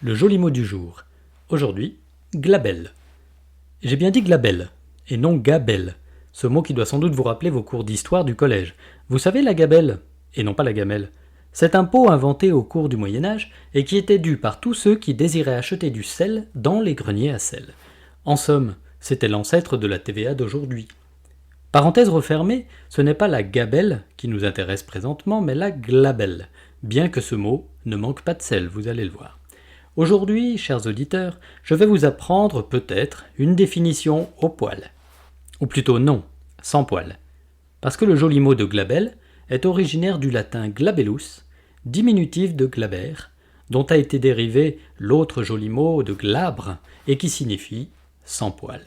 Le joli mot du jour. Aujourd'hui, glabelle. J'ai bien dit glabelle, et non gabelle. Ce mot qui doit sans doute vous rappeler vos cours d'histoire du collège. Vous savez la gabelle, et non pas la gamelle. C'est un pot inventé au cours du Moyen-Âge et qui était dû par tous ceux qui désiraient acheter du sel dans les greniers à sel. En somme, c'était l'ancêtre de la TVA d'aujourd'hui. Parenthèse refermée, ce n'est pas la gabelle qui nous intéresse présentement, mais la glabelle, bien que ce mot ne manque pas de sel, vous allez le voir. Aujourd'hui, chers auditeurs, je vais vous apprendre peut-être une définition au poil. Ou plutôt non, sans poil. Parce que le joli mot de glabelle est originaire du latin glabellus, diminutif de glaber, dont a été dérivé l'autre joli mot de glabre et qui signifie sans poil.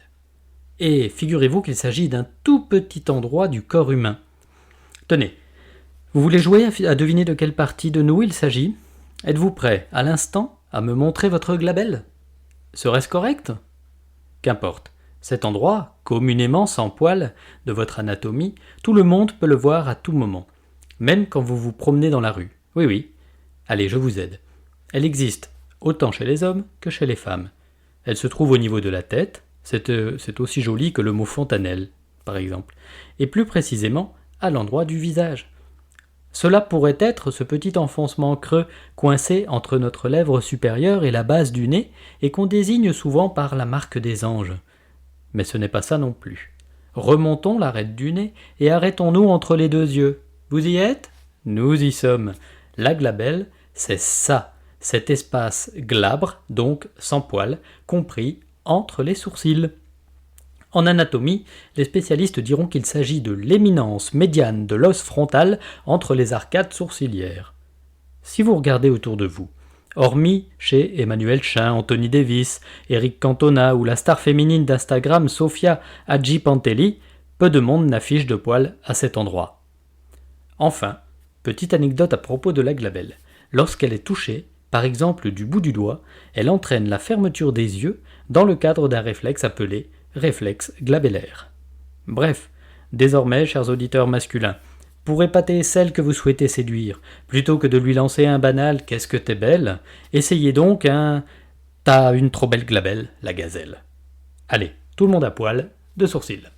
Et figurez-vous qu'il s'agit d'un tout petit endroit du corps humain. Tenez, vous voulez jouer à deviner de quelle partie de nous il s'agit ? Êtes-vous prêt, à l'instant, à me montrer votre glabelle ? Serait-ce correct ? Qu'importe. Cet endroit, communément sans poil, de votre anatomie, tout le monde peut le voir à tout moment, même quand vous vous promenez dans la rue. Oui, oui. Allez, je vous aide. Elle existe autant chez les hommes que chez les femmes. Elle se trouve au niveau de la tête, c'est aussi joli que le mot fontanelle, par exemple, et plus précisément à l'endroit du visage. Cela pourrait être ce petit enfoncement creux coincé entre notre lèvre supérieure et la base du nez et qu'on désigne souvent par la marque des anges. Mais ce n'est pas ça non plus. Remontons l'arête du nez et arrêtons-nous entre les deux yeux. Vous y êtes ? Nous y sommes. La glabelle, c'est ça, cet espace glabre, donc sans poil, compris entre les sourcils. En anatomie, les spécialistes diront qu'il s'agit de l'éminence médiane de l'os frontal entre les arcades sourcilières. Si vous regardez autour de vous, hormis chez Emmanuel Chin, Anthony Davis, Eric Cantona ou la star féminine d'Instagram Sofia Hadjipantelli, peu de monde n'affiche de poils à cet endroit. Enfin, petite anecdote à propos de la glabelle. Lorsqu'elle est touchée, par exemple du bout du doigt, elle entraîne la fermeture des yeux dans le cadre d'un réflexe appelé réflexe glabellaire. Bref, désormais, chers auditeurs masculins, pour épater celle que vous souhaitez séduire, plutôt que de lui lancer un banal « Qu'est-ce que t'es belle ?», essayez donc un « T'as une trop belle glabelle, la gazelle ». Allez, tout le monde à poil, de sourcils.